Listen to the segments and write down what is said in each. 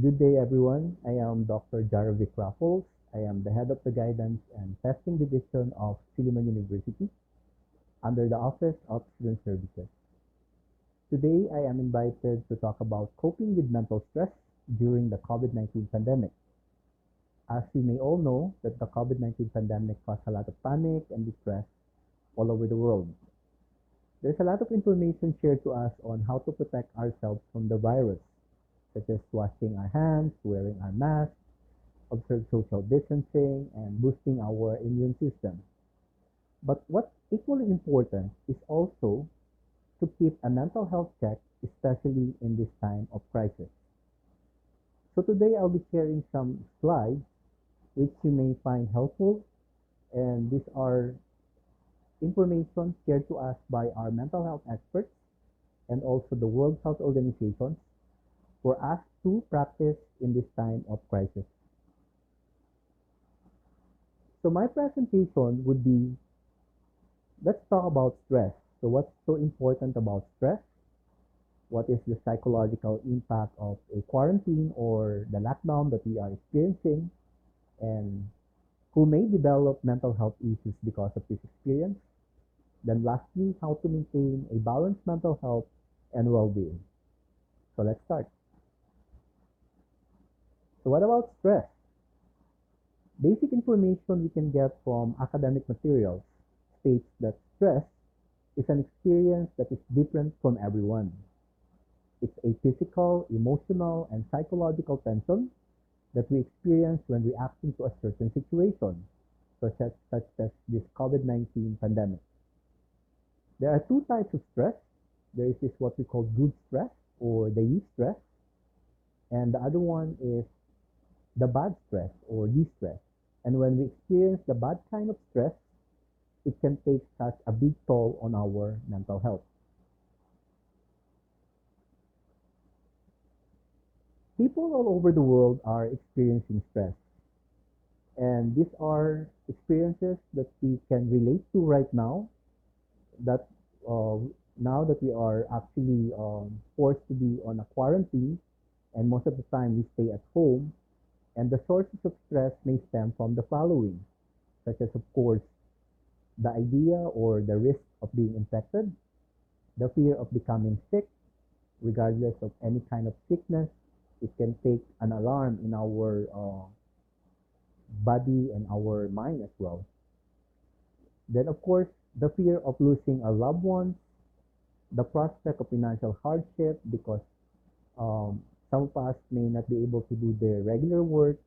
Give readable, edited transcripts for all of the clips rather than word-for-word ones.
Good day, everyone. I am Dr. Jaruvic Rafols. I am the head of the Guidance and Testing Division of Silliman University under the Office of Student Services. Today, I am invited to talk about coping with mental stress during the COVID-19 pandemic. As you may all know, that the COVID-19 pandemic caused a lot of panic and distress all over the world. There's a lot of information shared to us on how to protect ourselves from the virus, such as washing our hands, wearing our masks, observe social distancing, and boosting our immune system. But what's equally important is also to keep a mental health check, especially in this time of crisis. So today I'll be sharing some slides which you may find helpful, and these are information shared to us by our mental health experts and also the World Health Organization for us to practice in this time of crisis. So my presentation would be, let's talk about stress. So what's so important about stress? What is the psychological impact of a quarantine or the lockdown that we are experiencing? And who may develop mental health issues because of this experience? Then lastly, how to maintain a balanced mental health and well-being. So let's start. So what about stress? Basic information we can get from academic materials states that stress is an experience that is different from everyone. It's a physical, emotional, and psychological tension that we experience when reacting to a certain situation, such as this COVID-19 pandemic. There are two types of stress. There is this what we call good stress or the eustress, and the other one is the bad stress or distress. And when we experience the bad kind of stress, it can take such a big toll on our mental health. People all over the world are experiencing stress, and these are experiences that we can relate to right now, that now that we are actually forced to be on a quarantine, and most of the time we stay at home. And the sources of stress may stem from the following, such as, of course, the idea or the risk of being infected, the fear of becoming sick, regardless of any kind of sickness. It can take an alarm in our body and our mind as well. Then, of course, the fear of losing our loved ones, the prospect of financial hardship because some of us may not be able to do their regular work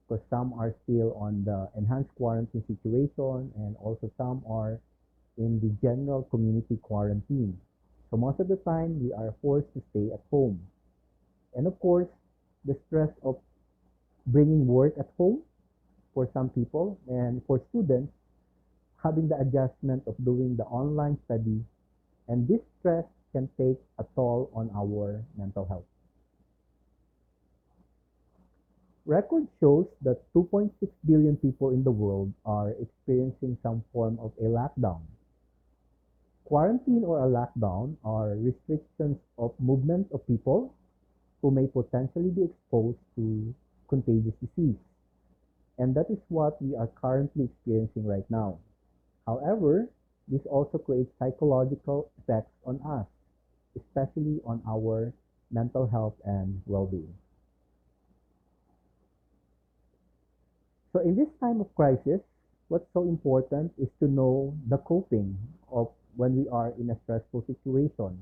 because some are still on the enhanced quarantine situation, and also some are in the general community quarantine. So most of the time we are forced to stay at home. And of course, the stress of bringing work at home for some people, and for students, having the adjustment of doing the online study, and this stress can take a toll on our mental health. Record shows that 2.6 billion people in the world are experiencing some form of a lockdown. Quarantine or a lockdown are restrictions of movement of people who may potentially be exposed to contagious disease. And that is what we are currently experiencing right now. However, this also creates psychological effects on us, especially on our mental health and well-being. So in this time of crisis, what's so important is to know the coping of when we are in a stressful situation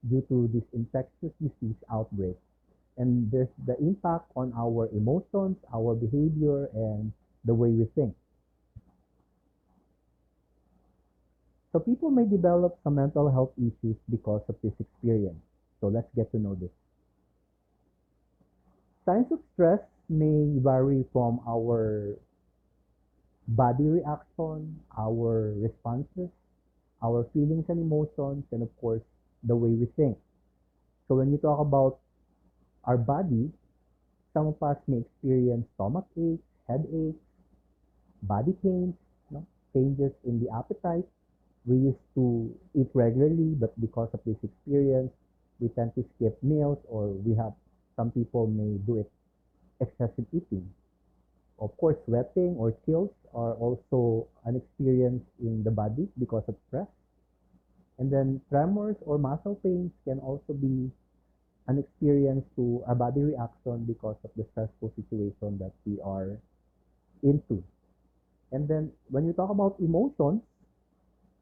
due to this infectious disease outbreak. And there's the impact on our emotions, our behavior, and the way we think. So people may develop some mental health issues because of this experience. So let's get to know this. Signs of stress may vary from our body reaction, our responses, our feelings and emotions, and of course, the way we think. So when you talk about our body, some of us may experience stomach aches, headaches, body pains, changes in the appetite. We used to eat regularly, but because of this experience, we tend to skip meals, or we have Some people may do it excessive eating. Of course, sweating or chills are also an experience in the body because of stress. And then tremors or muscle pains can also be an experience to a body reaction because of the stressful situation that we are into. And then when you talk about emotions,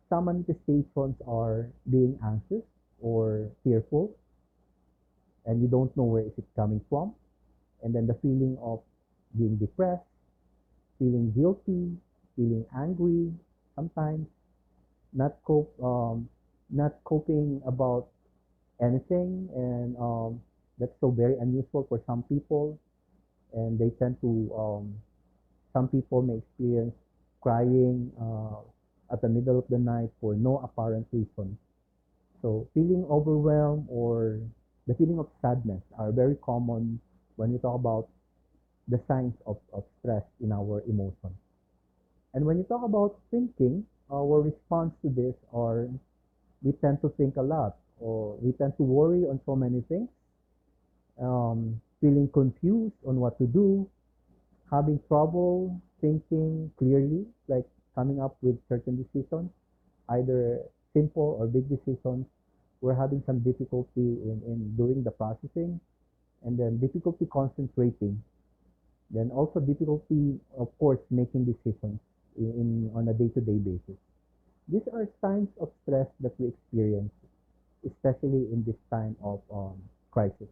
some manifestations are being anxious or fearful, and you don't know where is it coming from. And then the feeling of being depressed, feeling guilty, feeling angry, sometimes not cope, not coping about anything, and that's so very unusual for some people. And they tend to, some people may experience crying at the middle of the night for no apparent reason. So feeling overwhelmed or the feeling of sadness are very common when we talk about the signs of stress in our emotions. And when you talk about thinking, our response to this are we tend to think a lot, or we tend to worry on so many things, feeling confused on what to do, having trouble thinking clearly, like coming up with certain decisions, either simple or big decisions. We're having some difficulty in doing the processing, and then difficulty concentrating, then also difficulty, of course, making decisions on a day-to-day basis. These are signs of stress that we experience, especially in this time of crisis.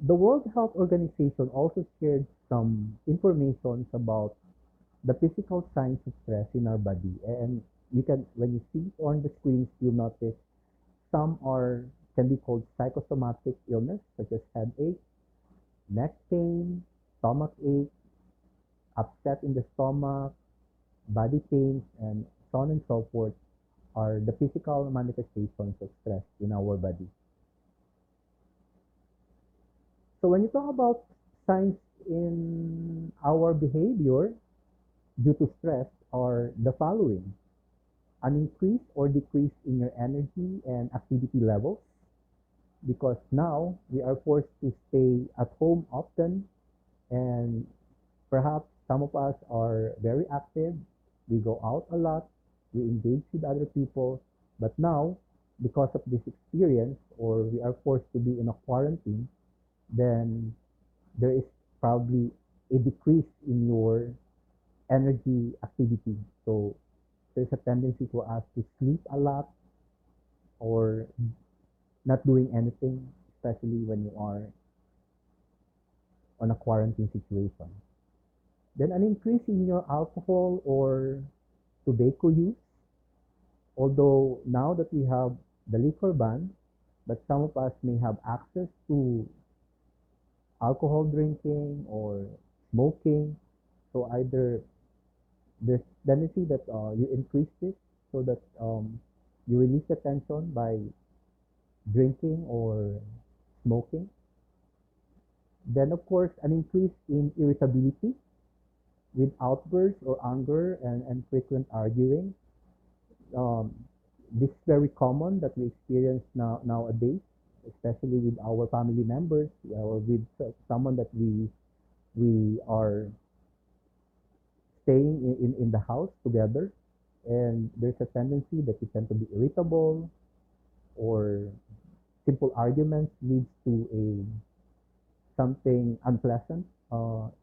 The World Health Organization also shared some information about the physical signs of stress in our body. And you can, when you see it on the screens, you'll notice some are can be called psychosomatic illness, such as headache, neck pain, stomach ache, upset in the stomach, body pains, and so on and so forth are the physical manifestations of stress in our body. So when you talk about signs in our behavior due to stress are the following: an increase or decrease in your energy and activity levels, because now we are forced to stay at home often, and perhaps some of us are very active, we go out a lot, we engage with other people, but now because of this experience, or we are forced to be in a quarantine, then there is probably a decrease in your energy activity. So there's a tendency for us to sleep a lot or not doing anything, especially when you are on a quarantine situation. Then an increase in your alcohol or tobacco use, although now that we have the liquor ban, but some of us may have access to alcohol drinking or smoking. So either there's tendency that you increase this so that you release the tension by drinking or smoking. Then of course an increase in irritability with outbursts or anger and frequent arguing. Um, this is very common that we experience nowadays, especially with our family members or with someone that we are staying in the house together, and there's a tendency that you tend to be irritable, or simple arguments leads to a something unpleasant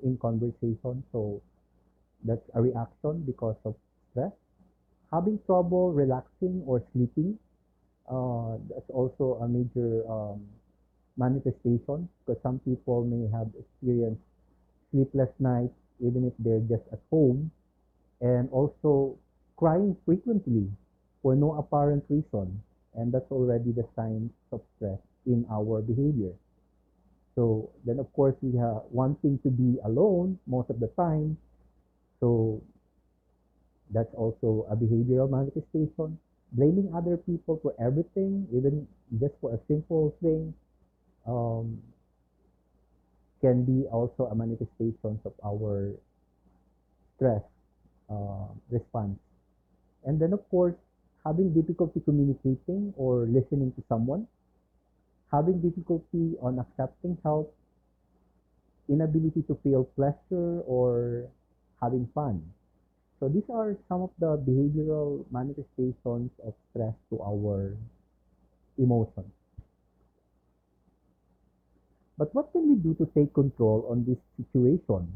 in conversation. So that's a reaction because of stress. Having trouble relaxing or sleeping, that's also a major manifestation, because some people may have experienced sleepless nights even if they're just at home, and also crying frequently for no apparent reason, and that's already the signs of stress in our behavior. So then of course we have wanting to be alone most of the time, so that's also a behavioral manifestation. Blaming other people for everything, even just for a simple thing, um, can be also a manifestation of our stress response. And then, of course, having difficulty communicating or listening to someone, having difficulty on accepting help, inability to feel pleasure or having fun. So these are some of the behavioral manifestations of stress to our emotions. But what can we do to take control on this situation?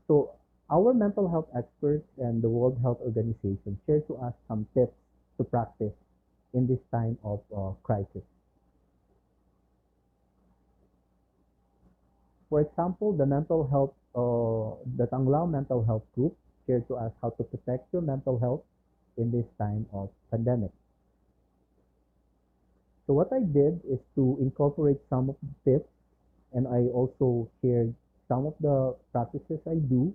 So our mental health experts and the World Health Organization share to us some tips to practice in this time of crisis. For example, the Tanglao Mental Health Group shared to us how to protect your mental health in this time of pandemic. So what I did is to incorporate some of the tips, and I also shared some of the practices I do,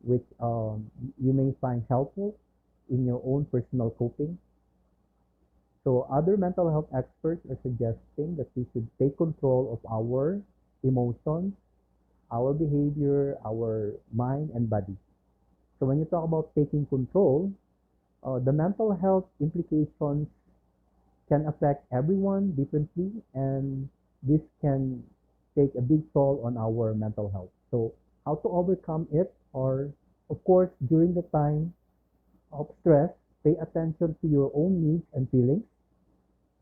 which you may find helpful in your own personal coping. So other mental health experts are suggesting that we should take control of our emotions, our behavior, our mind and body. So when you talk about taking control, the mental health implications can affect everyone differently, and this can take a big toll on our mental health. So how to overcome it, or of course, during the time of stress, pay attention to your own needs and feelings.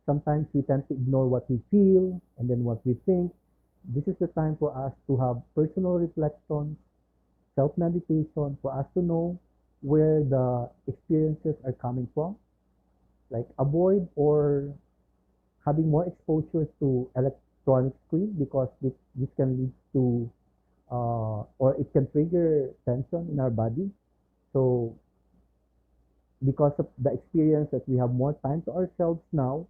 Sometimes we tend to ignore what we feel and then what we think. This is the time for us to have personal reflection, self-meditation, for us to know where the experiences are coming from. Like avoid or having more exposure to electronic screen, because this can lead to or it can trigger tension in our body. So because of the experience that we have more time to ourselves now,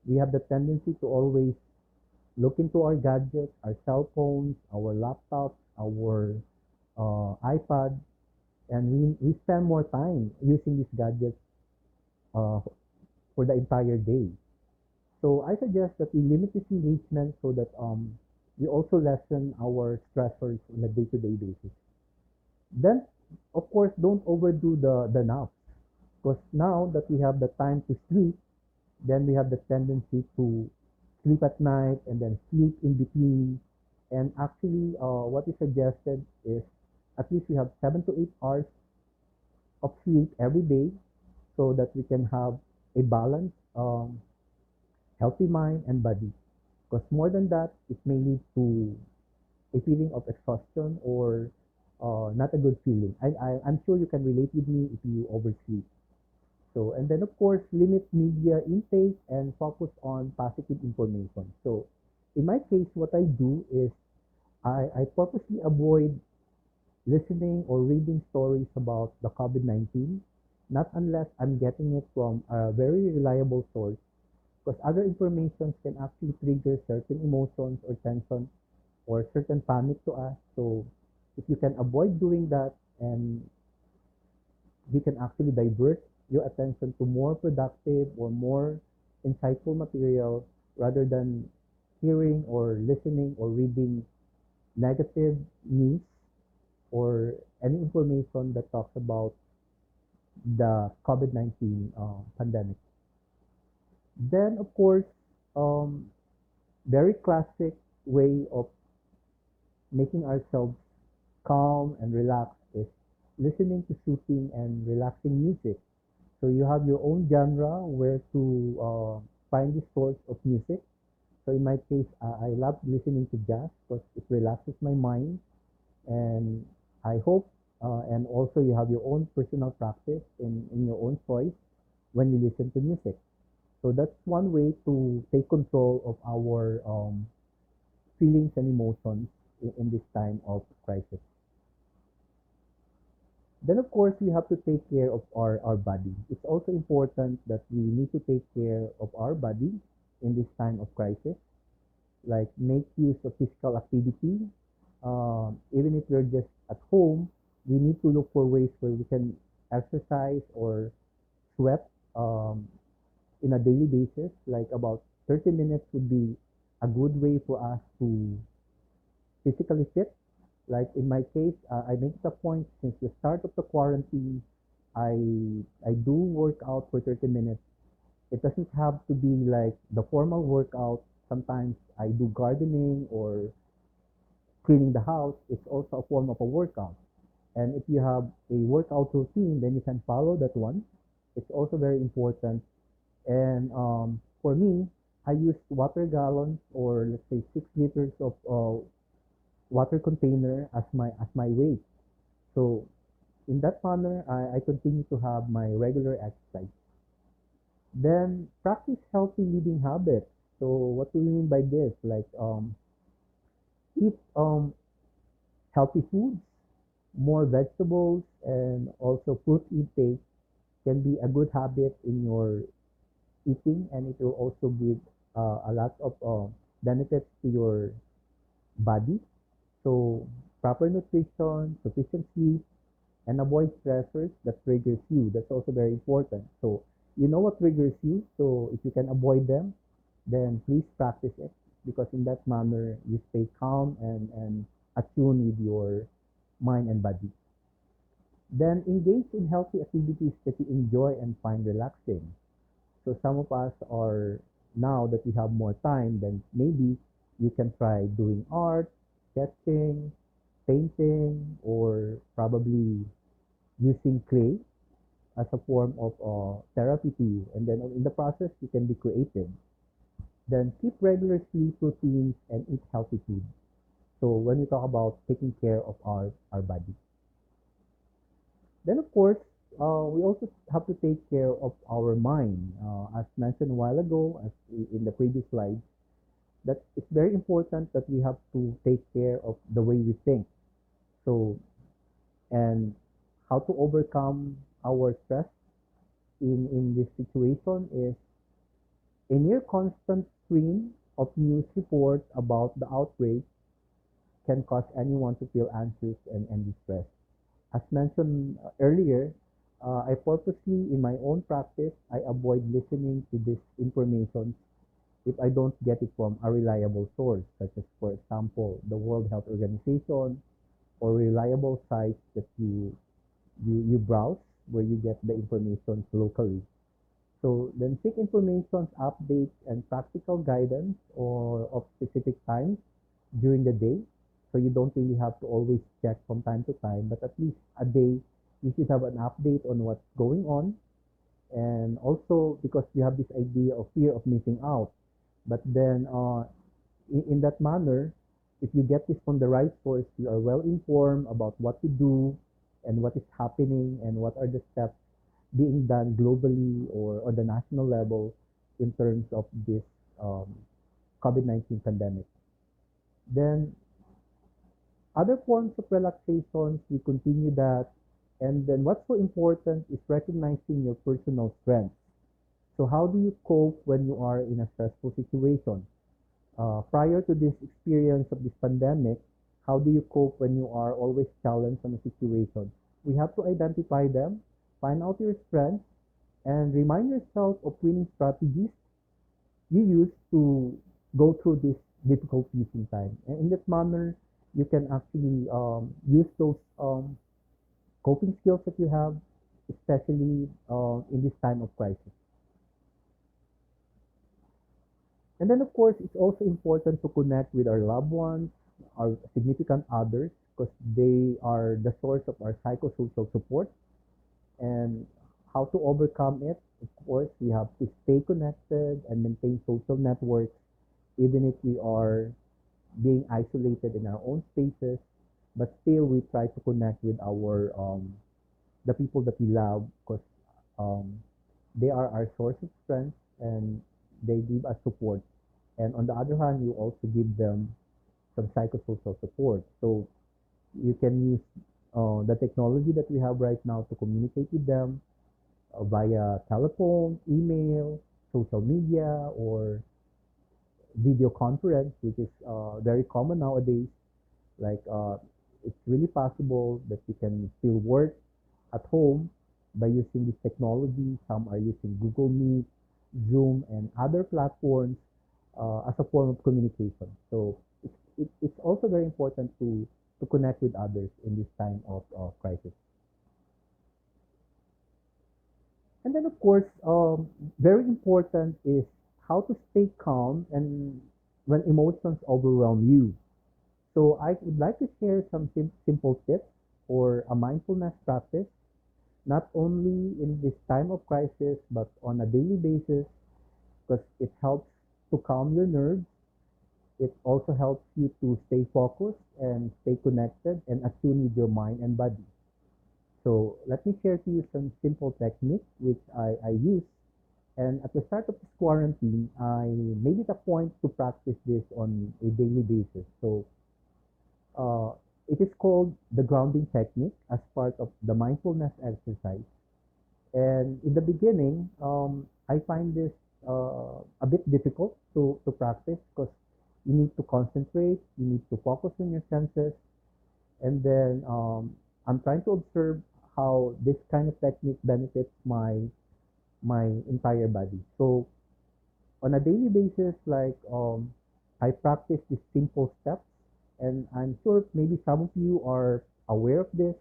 we have the tendency to always look into our gadgets, our cell phones, our laptops, our iPad, and we spend more time using these gadgets uh, for the entire day. So I suggest that we limit this engagement so that we also lessen our stressors on a day-to-day basis. Then, of course, don't overdo the naps, because now that we have the time to sleep, then we have the tendency to sleep at night and then sleep in between. And actually, what is suggested is at least we have 7 to 8 hours of sleep every day, so that we can have a balanced, healthy mind and body. Because more than that, it may lead to a feeling of exhaustion or not a good feeling. I'm sure you can relate with me if you oversleep. So, and then of course, limit media intake and focus on positive information. So, in my case, what I do is I purposely avoid listening or reading stories about the COVID-19, not unless I'm getting it from a very reliable source, because other information can actually trigger certain emotions or tension or certain panic to us. So if you can avoid doing that, and you can actually divert your attention to more productive or more insightful material rather than hearing or listening or reading negative news or any information that talks about the COVID-19 pandemic. Then, of course, um, very classic way of making ourselves calm and relaxed is listening to soothing and relaxing music. So you have your own genre where to find the source of music. So in my case, I love listening to jazz because it relaxes my mind, and I hope, and also you have your own personal practice in your own choice when you listen to music. So that's one way to take control of our feelings and emotions in this time of crisis. Then, of course, we have to take care of our body. It's also important that we need to take care of our body in this time of crisis, like make use of physical activity. Even if we're just at home, we need to look for ways where we can exercise or sweat in a daily basis. Like about 30 minutes would be a good way for us to physically fit. Like in my case, I make it a point since the start of the quarantine, I do work out for 30 minutes It doesn't have to be like the formal workout. Sometimes I do gardening or cleaning the house. It's also a form of a workout. And if you have a workout routine, then you can follow that one. It's also very important. And for me, I use water gallons or let's say 6 liters of water container as my weight. So in that manner, I continue to have my regular exercise. Then practice healthy living habits. So what do we mean by this? Like eat healthy foods, more vegetables, and also fruit intake can be a good habit in your eating, and it will also give a lot of benefits to your body. So proper nutrition, sufficient sleep, and avoid stressors that triggers you. That's also very important. So you know what triggers you. So if you can avoid them, then please practice it because in that manner you stay calm and attuned with your mind and body. Then engage in healthy activities that you enjoy and find relaxing. So some of us are now that we have more time, then maybe you can try doing art, sketching, painting, or probably using clay as a form of therapy to you. And then in the process, you can be creative. Then keep regular sleep routines and eat healthy food. So when we talk about taking care of our body. Then of course, we also have to take care of our mind. As mentioned a while ago, as in the previous slide, that it's very important that we have to take care of the way we think. So, and how to overcome our stress in this situation is a near constant stream of news reports about the outbreak can cause anyone to feel anxious and distressed. As mentioned earlier, I purposely, in my own practice, I avoid listening to this information if I don't get it from a reliable source, such as, for example, the World Health Organization or reliable sites that you browse where you get the information locally. So then seek information, updates, and practical guidance or of specific times during the day. So you don't really have to always check from time to time, but at least a day you should have an update on what's going on. And also because we have this idea of fear of missing out. But then in that manner, if you get this from the right source, you are well informed about what to do and what is happening and what are the steps being done globally or on the national level in terms of this um, COVID-19 pandemic. Then other forms of relaxations, we continue that. And then what's so important is recognizing your personal strengths. So how do you cope when you are in a stressful situation? Prior to this experience of this pandemic, how do you cope when you are always challenged on a situation? We have to identify them, find out your strengths, and remind yourself of winning strategies you use to go through these difficulties in time. And in that manner, you can actually use those coping skills that you have, especially in this time of crisis. And then, of course, it's also important to connect with our loved ones, our significant others, because they are the source of our psychosocial support. And how to overcome it, of course, we have to stay connected and maintain social networks, even if we are being isolated in our own spaces. But still, we try to connect with our the people that we love, because um, they are our source of strength and they give us support. And on the other hand, you also give them some psychosocial support. So you can use the technology that we have right now to communicate with them via telephone, email, social media, or video conference, which is very common nowadays. Like it's really possible that you can still work at home by using this technology. Some are using Google Meet, Zoom, and other platforms as a form of communication. So it's also very important to connect with others in this time of crisis. And then, of course, very important is how to stay calm and when emotions overwhelm you. So I would like to share some simple tips for a mindfulness practice, not only in this time of crisis, but on a daily basis, because it helps to calm your nerves. It also helps you to stay focused and stay connected and attune with your mind and body. So let me share to you some simple techniques which I use. And at the start of this quarantine, I made it a point to practice this on a daily basis. So uh, it is called the grounding technique as part of the mindfulness exercise. And in the beginning, I find this a bit difficult to practice because you need to concentrate, you need to focus on your senses, and then I'm trying to observe how this kind of technique benefits my entire body. So on a daily basis, like I practice these simple steps, and I'm sure maybe some of you are aware of this.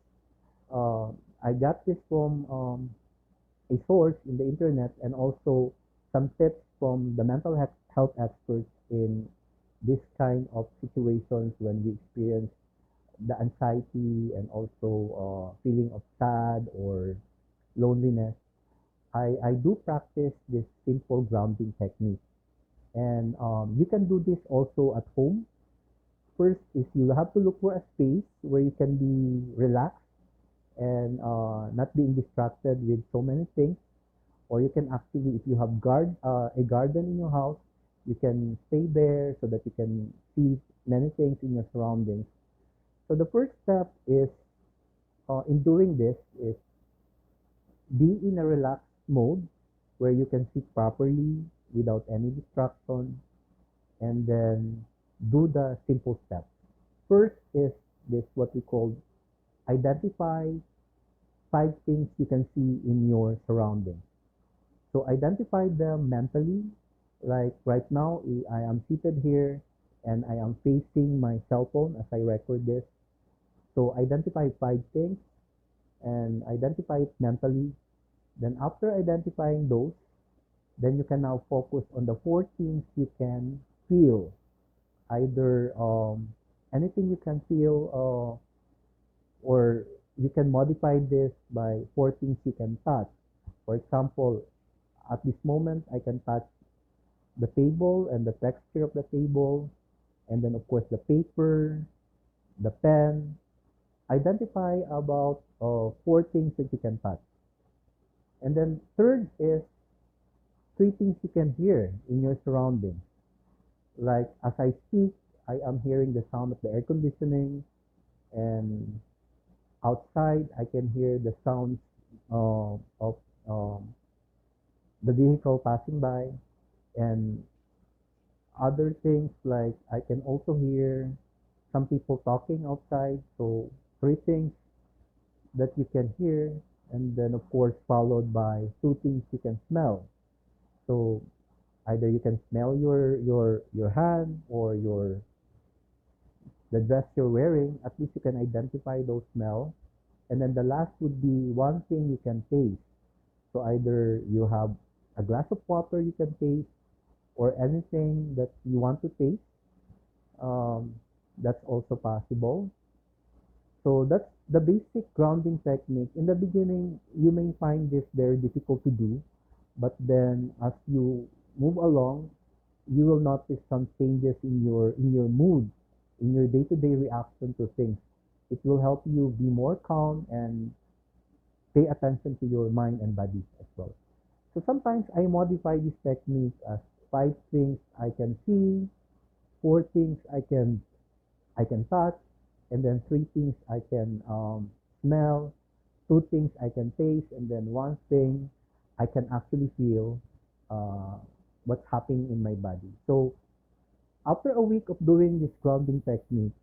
Uh, I got this from a source in the internet and also some tips from the mental health experts in this kind of situations when we experience the anxiety and also feeling of sad or loneliness. I do practice this simple grounding technique. And you can do this also at home. First is you have to look for a space where you can be relaxed and not being distracted with so many things. Or you can actually, if you have a garden in your house, you can stay there so that you can see many things in your surroundings. So the first step is in doing this is be in a relaxed mode where you can sit properly without any distraction, and then do the simple steps. First is this what we call identify 5 things you can see in your surroundings. So identify them mentally. Like right now, I am seated here and I am facing my cell phone as I record this. So identify 5 things and identify it mentally. Then after identifying those, then you can now focus on the 4 things you can feel. Either anything you can feel, or you can modify this by 4 things you can touch. For example, at this moment, I can touch the table and the texture of the table, and then of course the paper, the pen. Identify about 4 things that you can touch. And then third is 3 things you can hear in your surroundings. Like as I speak, I am hearing the sound of the air conditioning, and outside I can hear the sounds of um, the vehicle passing by, and other things like I can also hear some people talking outside. So 3 things that you can hear, and then of course followed by 2 things you can smell. So either you can smell your hand or your the dress you're wearing. At least you can identify those smells. And then the last would be 1 thing you can taste. So either you have a glass of water you can taste or anything that you want to taste. Um, that's also possible. So that's the basic grounding technique. In the beginning, you may find this very difficult to do, but then as you move along, you will notice some changes in your mood, in your day-to-day reaction to things. It will help you be more calm and pay attention to your mind and body as well. So sometimes I modify this technique as 5 things I can see, 4 things I can touch, and then 3 things I can smell, 2 things I can taste, and then 1 thing I can actually feel uh, what's happening in my body. So after a week of doing this grounding technique,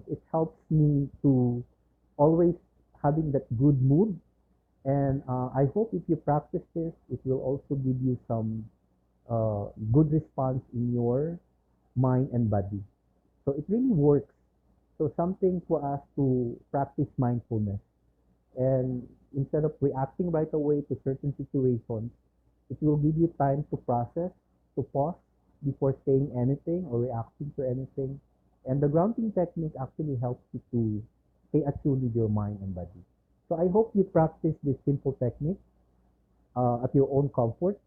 it helps me to always having that good mood. And I hope if you practice this, it will also give you some good response in your mind and body. So it really works. So something for us to practice mindfulness. And instead of reacting right away to certain situations, it will give you time to process, to pause before saying anything or reacting to anything. And the grounding technique actually helps you to stay attuned with your mind and body. So I hope you practice this simple technique at your own comfort,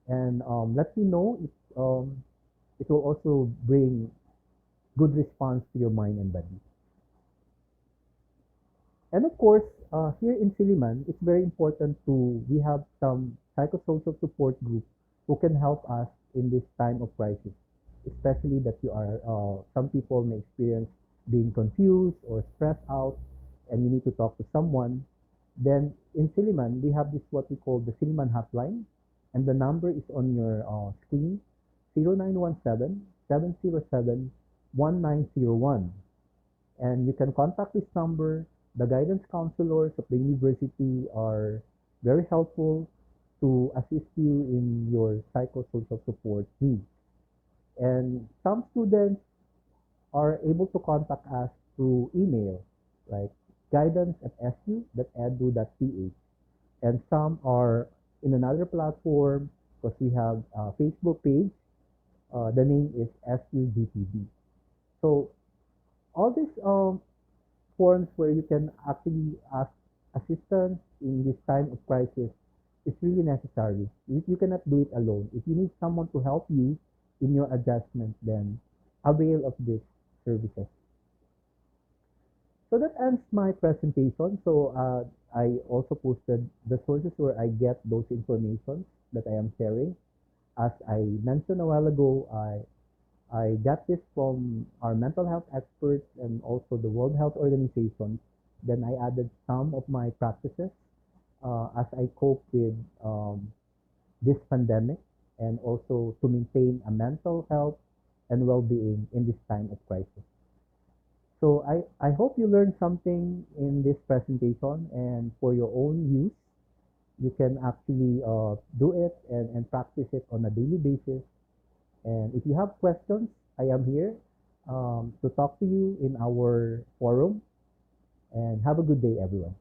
and let me know if it will also bring good response to your mind and body. And of course, here in Siliman, it's very important to we have some psychosocial support group who can help us in this time of crisis, especially that you are some people may experience being confused or stressed out, and you need to talk to someone. Then in Siliman, we have this what we call the Siliman hotline, and the number is on your screen: 0917-707-1901. And you can contact this number. The guidance counselors of the university are very helpful to assist you in your psychosocial support needs. And some students are able to contact us through email, like guidance@su.edu.ph. And some are in another platform because we have a Facebook page. The name is SUGTV. So all these forms where you can actually ask assistance in this time of crisis is really necessary. You cannot do it alone. If you need someone to help you in your adjustment, then avail of these services. So that ends my presentation. So I also posted the sources where I get those information that I am sharing. As I mentioned a while ago, I got this from our mental health experts and also the World Health Organization. Then I added some of my practices as I cope with this pandemic, and also to maintain a mental health and well-being in this time of crisis. So I hope you learned something in this presentation, and for your own use, you can actually do it and practice it on a daily basis. And if you have questions, I am here to talk to you in our forum. And have a good day, everyone.